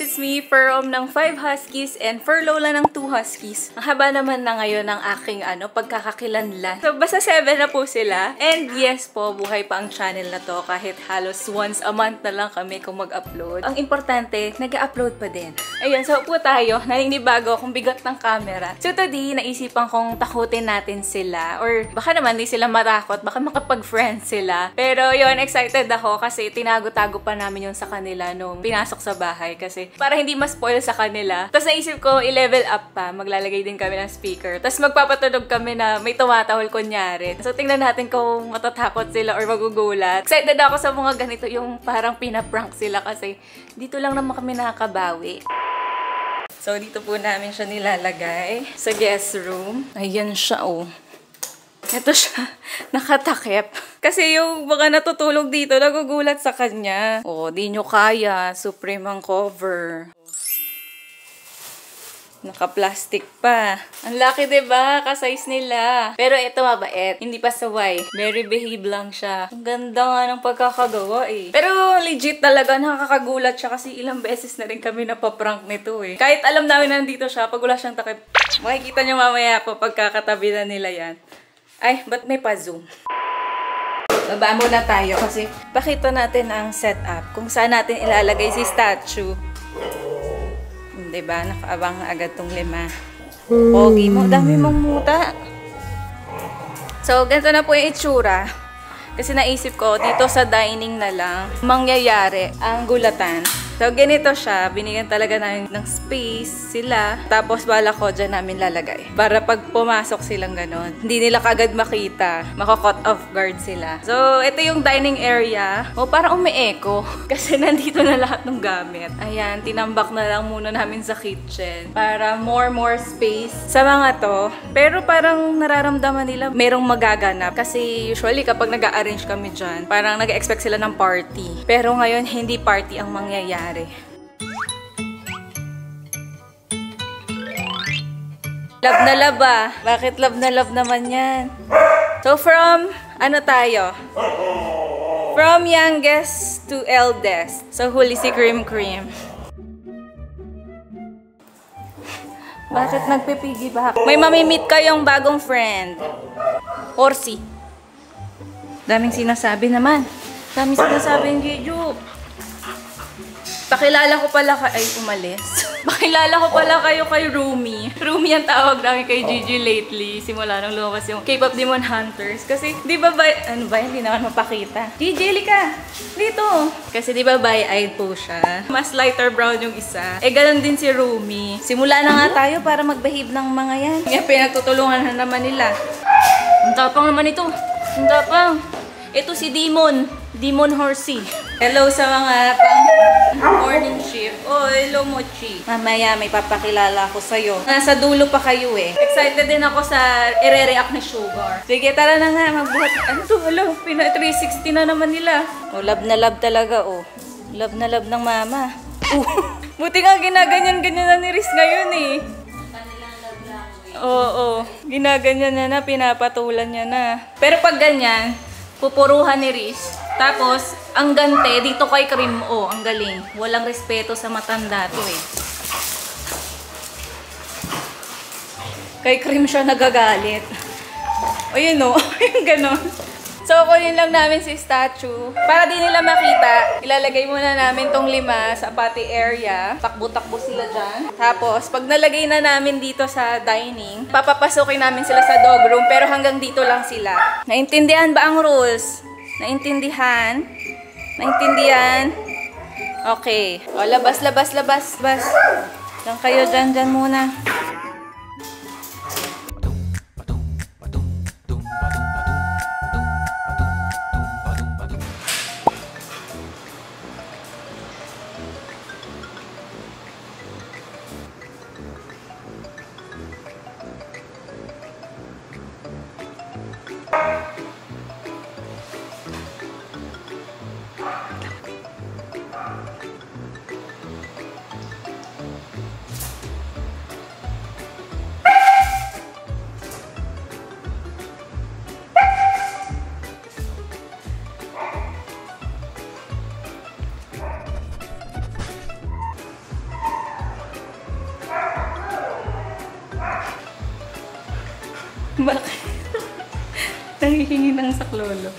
It's me, Furom ng 5 Huskies and for Lola ng 2 Huskies. Ang haba naman na ngayon ng aking pagkakakilanlan. So, basta 7 na po sila. And yes po, buhay pa ang channel na to kahit halos once a month na lang kami kung mag-upload. Ang importante, nag-upload pa din. Ayun, so po tayo, naninibago akong bigat ng camera. So today, naisipan kong takutin natin sila. Or baka naman di sila matakot, baka makapag-friends sila. Pero yun, excited ako kasi tinago-tago pa namin yun sa kanila nung pinasok sa bahay. Kasi para hindi ma-spoil sa kanila. Tapos naisip ko, i-level up pa. Maglalagay din kami ng speaker. Tapos magpapatunog kami na may tumatahol kunyari. So tingnan natin kung matatakot sila or magugulat. Excited ako sa mga ganito yung parang pinaprank sila kasi dito lang naman kami nakakabawi. So dito po namin siya nilalagay sa guest room. Ayan siya oh. Ito siya, nakatakip. Kasi yung mga natutulog dito, nagugulat sa kanya. Oh, di nyo kaya. Supreme ang cover. Naka-plastic pa. Ang laki diba? Ka-size nila. Pero ito mabait. Hindi pa saway. Very behave lang siya. Ang ganda nga ng pagkakagawa eh. Pero legit talaga nakakagulat siya kasi ilang beses na rin kami napaprank nito eh. Kahit alam namin na nandito siya, pag wala siyang takip, makikita nyo mamaya po pagkakatabi na nila yan. Ay, ba't may pa-zoom? Baba muna tayo kasi pakita natin ang setup. Kung saan natin ilalagay si statue. Diba? Nakaabang na agad tong 5. Pogi mo. Dami mong muta. So, ganito na po yung itsura. Kasi naisip ko, dito sa dining na lang, mangyayari ang gulatan. So, ganito siya. Binigyan talaga namin ng space sila. Tapos, bala ko dyan namin lalagay. Para pag pumasok silang ganon, hindi nila kagad makita. Maka-cut off guard sila. So, ito yung dining area. O, parang umi-echo. Kasi nandito na lahat ng gamit. Ayan, tinambak na lang muna namin sa kitchen. Para more space sa mga to. Pero parang nararamdaman nila merong magaganap. Kasi usually kapag nag-a-arrange kami dyan, parang nag-expect sila ng party. Pero ngayon, hindi party ang mangyayari. Love na love ah. Bakit love na love naman yan? So from, ano tayo? From youngest to eldest. So huli si Cream Cream. Bakit nagpipigi ba? May mamimit kayong bagong friend. Orsi. Daming sinasabi naman. Daming sinasabi yung Jeju. Pakilala ko pala ay umalis. Pakilala ko pala kayo kay Rumi. Rumi ang tawag namin kay Gigi lately. Simula nang lumabas yung K-pop Demon Hunters. Kasi, di ba ano ba, hindi naman mapakita. Gigi, lika! Dito! Kasi di ba bi-eyed po siya. Mas lighter brown yung isa. Eh, ganun din si Rumi. Simula na nga tayo para mag-behave ng mga yan. Kaya pinagtutulungan na naman nila. Ang tapang naman ito. Ang tapang. Ito si Demon. Demon Horsey. Hello sa mga morning shift. Oh, hello Mochi. Mamaya may papakilala ako sa'yo. Nasa dulo pa kayo eh. Excited din ako sa ire-react ni Sugar. Sige, tara na nga. Magbuhat. Ano to? Hello, 360 na naman nila. Oh, love na love talaga oh. Love na love ng mama. Buti nga ginaganyan-ganyan na ni Riz ngayon eh. Oo, ginaganyan niya na, pinapatulan niya na. Pero pag ganyan, pupuruhan ni Riz. Tapos, ang gante, dito kay Cream, oh, ang galing. Walang respeto sa matanda to eh. Kay Cream siya nagagalit. O yun oh, yung ganon. So, kunin lang namin si statue. Para di nila makita, ilalagay muna namin tong 5 sa party area. Takbo-takbo sila dyan. Tapos, pag nalagay na namin dito sa dining, papapasukin namin sila sa dog room, pero hanggang dito lang sila. Naintindihan ba ang rules? Naintindihan? Naintindihan? Okay. O, labas, labas, labas, labas. Diyan kayo, dyan muna. Bakit? Nangihingi ng saklolo.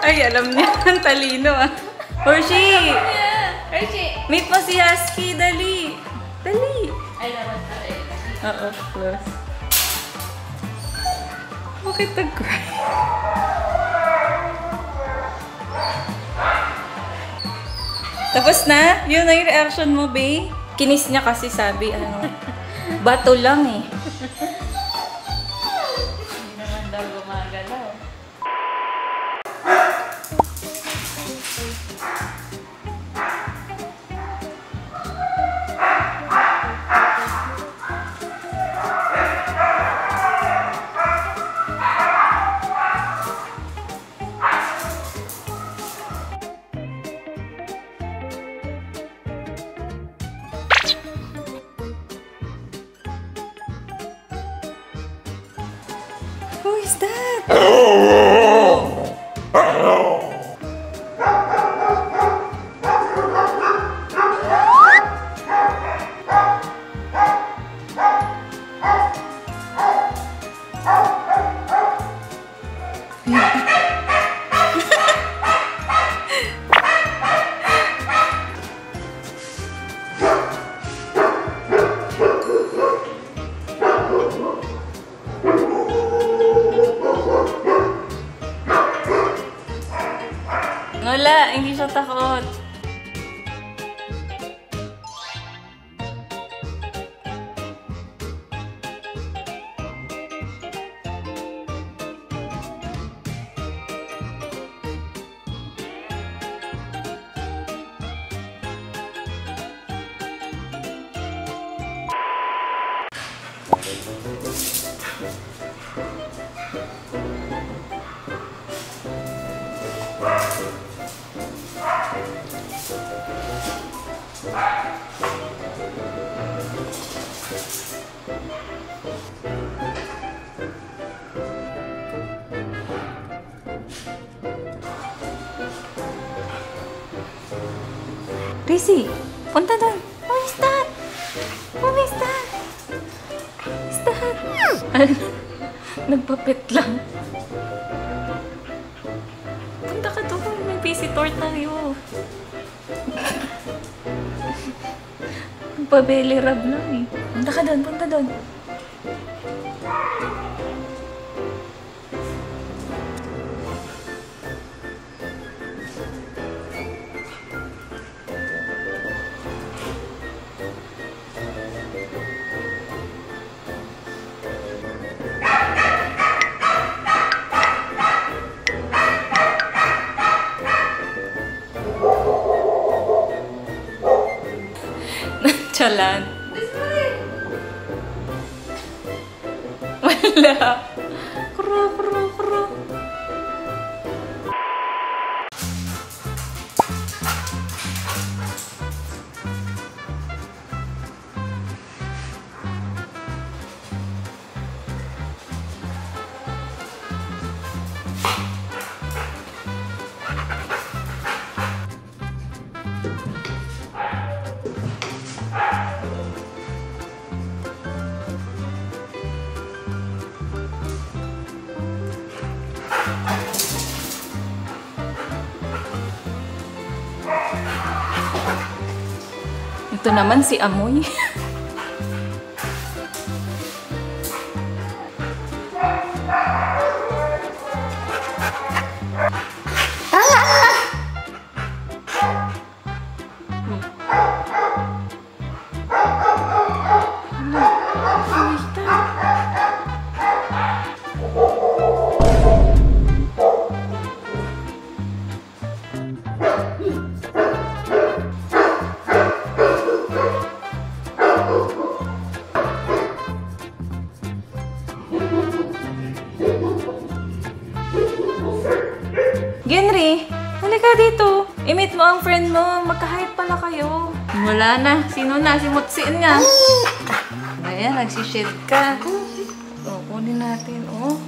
Ay, alam niya. Ang talino ah. Hershey! Hershey! Meet mo si Husky. Dali! Dali! Ay, naman tayo. Oo, close. Bakit nag-cry? Tapos na? Yun na yung reaction mo, babe? Kinis niya kasi sabi, ano, bato lang eh. Hindi naman daw gumagalaw. Who is that? Wala, hindi siya takot. Rizzy, punta doon. What is that? What is that? What is that? Nagpapit lang. Punta ka doon. May visitor tayo. Nagpabelly rub lang eh. Punta ka doon. Punta doon. Chalan. Wala. Kuro, kuro, kuro. Ito naman si Amoy. Genry, halika dito. I-meet mo ang friend mo. Magka-hype pala kayo. Wala na. Sino na? Si Mutsiin nga. Ayan, nagsishade ka. O, kunin natin. O.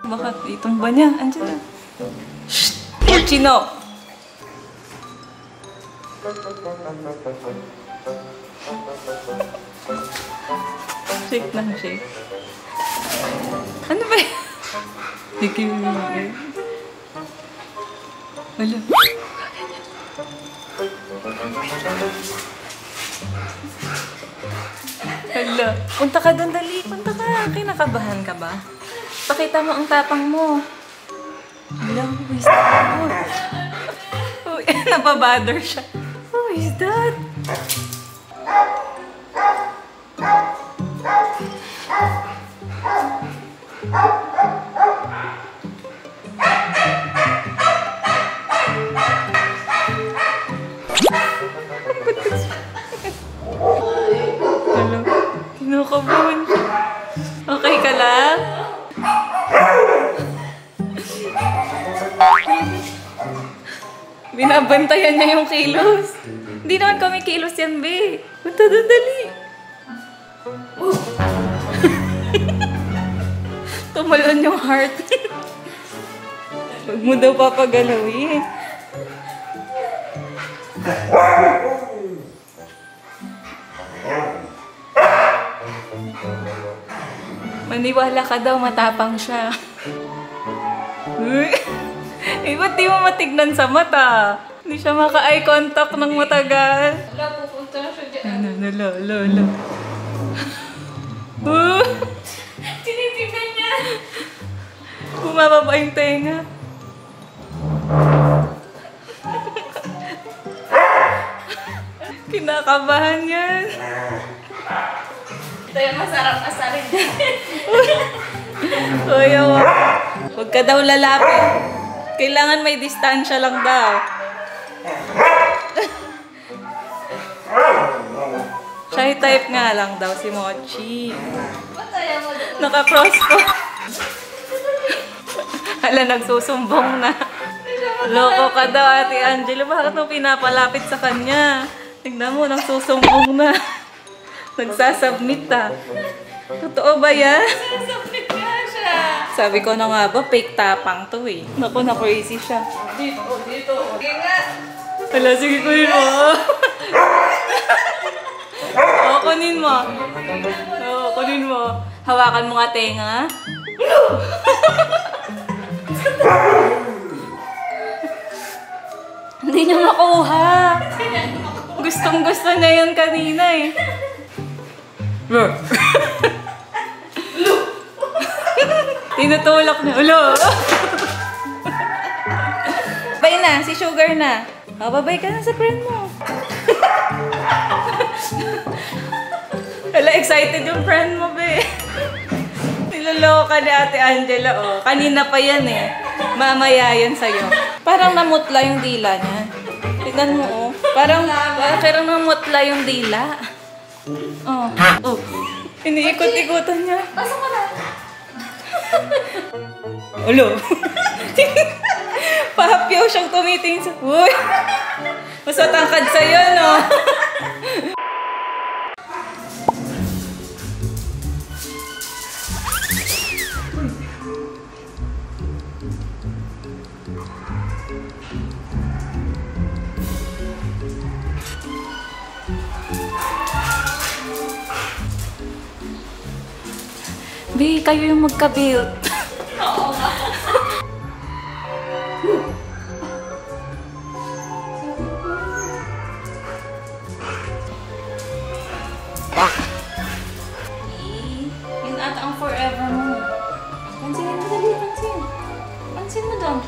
Baka itumba niya. Andiyan na. Shhh! Chino! Shake lang, shake. Ano ba yun? Sige, sige. Wala. Hala. Punta ka doon, dali. Punta ka. Kinakabahan ka ba? Pakita mo ang tapang mo. Hello, who is that? Oh, napabother siya. Who is that? Hello, kinakabahan siya. Okay ka lang? Binabantayan niya yung kilos. Hindi naman kami kilos yan, be. Punta doon, dali. Tumalon yung heart. Huwag mo daw papagalawin. Maniwala ka daw, matapang siya. Eh, ba't di mo matignan sa mata? Hindi siya maka-eye contact ng matagal. Wala, pupunta na siya dyan. Lolo. Tinitignan niya. Bumababa yung tenga. Kinakabahan yan. Ito yung masarap asarin dyan. Uy, huwag ka daw lalapit. Kailangan may distansya lang daw. Shy type nga lang daw si Mochi. Ba't ayaw mo doon? Naka-cross po. Hala, nagsusumbong na. Loko ka daw, Ate Angela. Bakit mo pinapalapit sa kanya? Tignan mo, nagsusumbong na. Nagsasubmit ah. Totoo ba yan? Submit nga siya. Sabi ko na nga ba, fake tapang to eh. Naku, na-crazy siya. Dito. Sige nga. Hala, sige kunin mo. Oo, kunin mo. Oo, kunin mo. Hawakan mo nga tenga. Hindi niya makuha. Gustong-gusto niya yun kanina eh. Tinutulak niya. Ulo. Babay na, si Sugar na. Oh, babay ka na sa friend mo. Wala, excited yung friend mo, be. Niloloko ka ni Ate Angela, oh. Kanina pa yan eh. Mamaya yan sa'yo. Parang namutla yung dila niya. Tignan mo, oh. Parang namutla yung dila. Oh. Oh. Iniikot-ikutan niya. Pasok ka na. Ulo. Pahapyaw siyang tumitingin sa... Uy! Mas matangkad sa'yo, no? Bi, kayo yung magka-build. Oo nga. Yun ata ang forever mo. Pansinin mo dali, pansin. Pansin mo doon.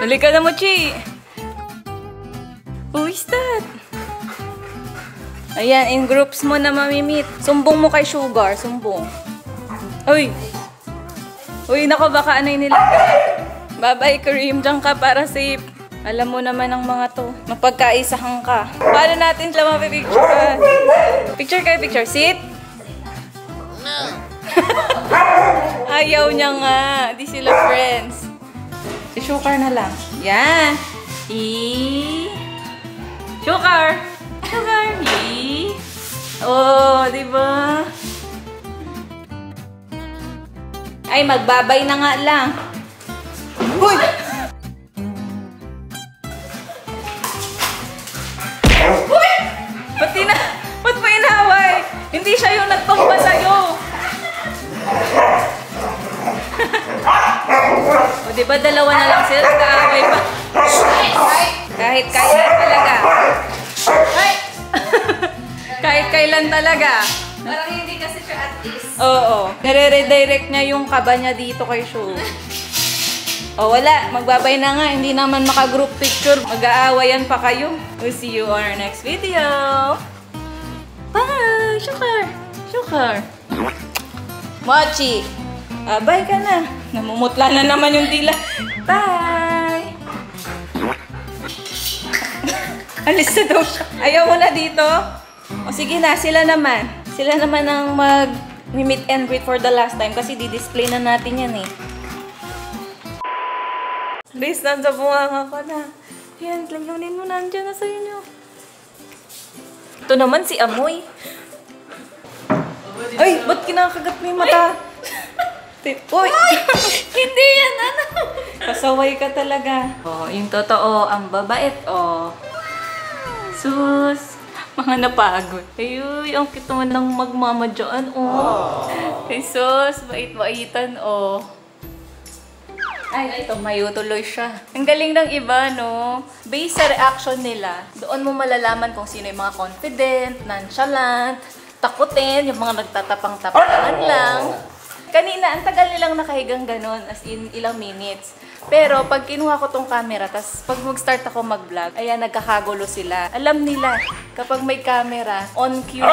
Halika na, Mochi! Who is that? Ayan, in groups mo na mamimit. Sumbong mo kay Sugar. Sumbong. Uy! Uy, naku, baka anay nila. Bye-bye, Kareem. Diyan ka para safe. Alam mo naman ang mga to. Mapagkaisahan ka. Paano natin sila mapipicture? Picture kayo, picture. Sit! No! Ayaw niya nga. Di sila friends. Si Sugar na lang. Yan. Sugar. Sugar. Oh, di ba? Ay, magbabay na nga lang. Uy! Uy! Ba't mo inaway? Hindi siya yung nagtumba sa'yo. O, diba dalawa na lang sila? Nag-aaway pa. Kahit kailan talaga. Kahit kailan talaga. Parang hindi kasi siya at least. Oo. Nare-redirect niya yung kaba niya dito kay Shu. O, wala. Magbabay na nga. Hindi naman maka-group picture. Mag-aawayan pa kayo. We'll see you on our next video. Bye! Sugar! Sugar! Mochi! Bye ka na. Namumutla na naman yung dila. Bye! Alis na daw siya. Ayaw mo na dito? O sige na, sila naman. Sila naman ang mag-meet and greet for the last time kasi di-display na natin yan eh. Please, nasa bunganga ka na. Yan, layunin mo nandiyan na sa inyo. Ito naman si Amoy. Ay, ba't kinakagat mo yung mata? Uy! Hindi yan, ano? Pasaway ka talaga. Oh, yung totoo, ang babait, oh. Sus! Mga napagod. Ayuy, ang cute naman ng magmama dyan, oh. Ay, sus! Bait-baitan, oh. Ay, ito, mayo tuloy siya. Ang galing ng iba, no? Based sa reaction nila, doon mo malalaman kung sino yung mga confident, nonchalant, takutin, yung mga nagtatapang-tapangan lang. Kanina, ang tagal nilang nakahigang ganon, as in ilang minutes. Pero pag kinuha ko tong camera, tas pag mag-start ako mag-vlog, ayan, nagkakagulo sila. Alam nila, kapag may camera, on cue,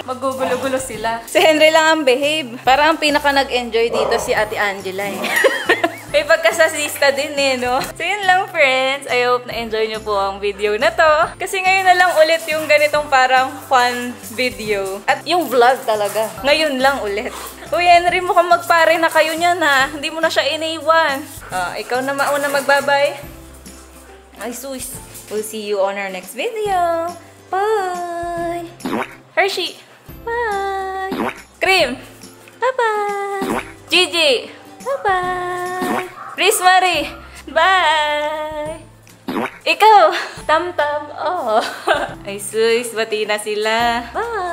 magugulo-gulo sila. Si Henry lang ang behave. Parang ang pinaka nag-enjoy dito si Ate Angela eh. May pagkasasista din eh, no? So yun lang, friends. I hope na-enjoy nyo po ang video na to. Kasi ngayon na lang ulit yung ganitong parang fun video. At yung vlog talaga. Ngayon lang ulit. Uy, Henry, mukhang magpare na kayo niyan ha. Hindi mo na siya iniwan. Ikaw na mauna magbabay. Ay, sus. We'll see you on our next video. Bye! Hershey! Bye! Cream! Bye-bye! Gigi! Bye-bye! Chris Marie! Bye! Ikaw! Tam-tam! Oh! Ay, sus! Bati na sila! Bye!